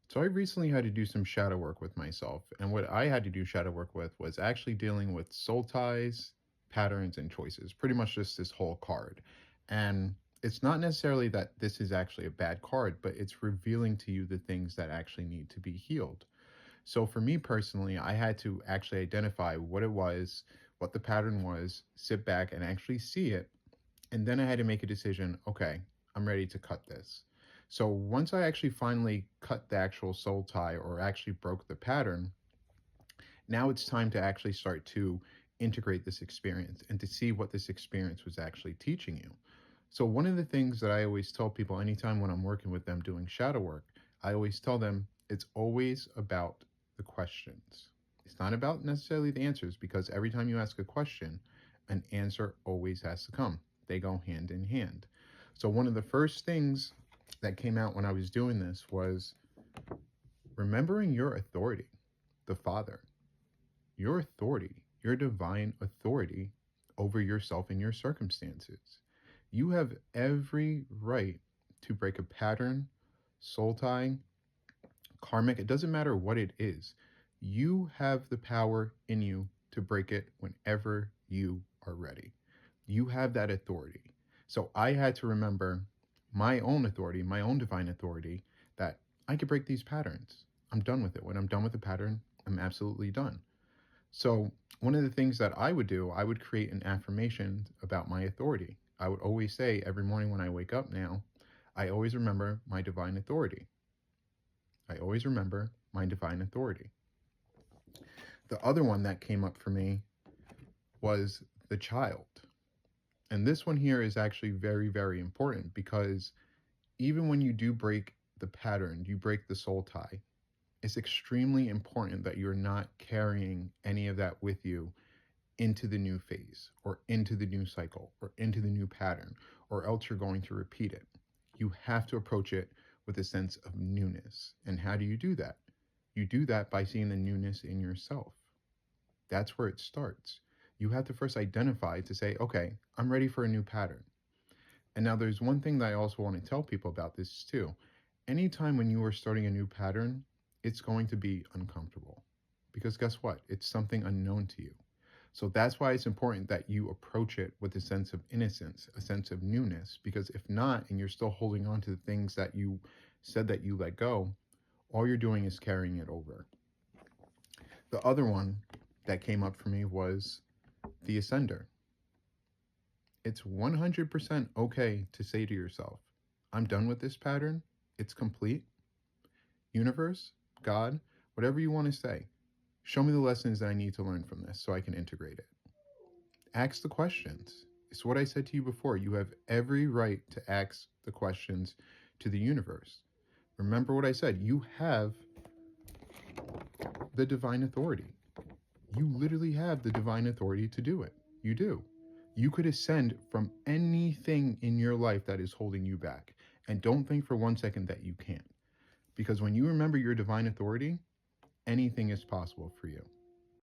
So I recently had to do some shadow work with myself, and what I had to do shadow work with was actually dealing with soul ties, patterns, and choices. Pretty much just this whole card. And it's not necessarily that this is actually a bad card, but it's revealing to you the things that actually need to be healed. So for me personally, I had to actually identify what it was, what the pattern was, sit back and actually see it, and then I had to make a decision. Okay, I'm ready to cut this. So once I actually finally cut the actual soul tie or actually broke the pattern, now it's time to actually start to integrate this experience and to see what this experience was actually teaching you. So one of the things that I always tell people anytime when I'm working with them doing shadow work, I always tell them it's always about the questions. It's not about necessarily the answers, because every time you ask a question, an answer always has to come. They go hand in hand. So one of the first things that came out when I was doing this was remembering your authority, the Father, your authority, your divine authority over yourself and your circumstances. You have every right to break a pattern, soul tie, karmic, it doesn't matter what it is. You have the power in you to break it whenever you are ready. You have that authority. So I had to remember my own authority, my own divine authority, that I could break these patterns. I'm done with it. When I'm done with the pattern, I'm absolutely done. So one of the things that I would do, I would create an affirmation about my authority. I would always say every morning when I wake up now, I always remember my divine authority. I always remember my divine authority. The other one that came up for me was the child. And this one here is actually very, very important, because even when you do break the pattern, you break the soul tie, it's extremely important that you're not carrying any of that with you into the new phase or into the new cycle or into the new pattern, or else you're going to repeat it. You have to approach it with a sense of newness. And how do you do that? You do that by seeing the newness in yourself. That's where it starts. You have to first identify to say, okay, I'm ready for a new pattern. And now there's one thing that I also want to tell people about this too. Anytime when you are starting a new pattern, it's going to be uncomfortable, because guess what? It's something unknown to you. So that's why it's important that you approach it with a sense of innocence, a sense of newness, because if not, and you're still holding on to the things that you said that you let go, all you're doing is carrying it over. The other one that came up for me was the ascender. It's 100% okay to say to yourself, I'm done with this pattern. It's complete. Universe, God, whatever you want to say, show me the lessons that I need to learn from this so I can integrate it. Ask the questions. It's what I said to you before. You have every right to ask the questions to the universe. Remember what I said. You have the divine authority. You literally have the divine authority to do it. You do. You could ascend from anything in your life that is holding you back. And don't think for 1 second that you can't. Because when you remember your divine authority, anything is possible for you.